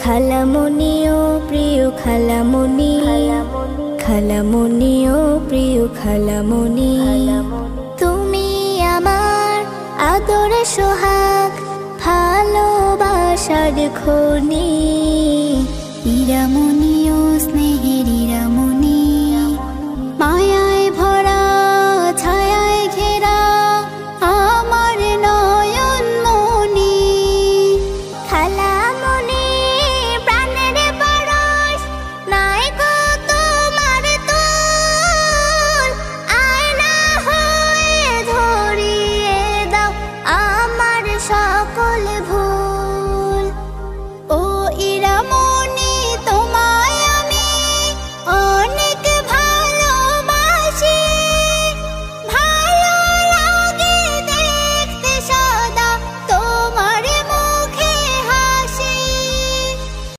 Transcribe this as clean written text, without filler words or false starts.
খালামণি ও প্রিয় খালামণি, খালামণি ও প্রিয় খালামণি, তুমি আমার আদরের সোহাগ, ভালোবাসার খনি। হীরামণি ও স্নেহের হীরামণি, মায়ায় ভরা ছায়ায় ঘেরা আমার নয়ন মনি। খালামণি প্রাণের পরশ, নাই গো তোমার তুল, আয়না হয়ে ধরিয়ে দাও আমার সকল ভুল। ও হীরামণি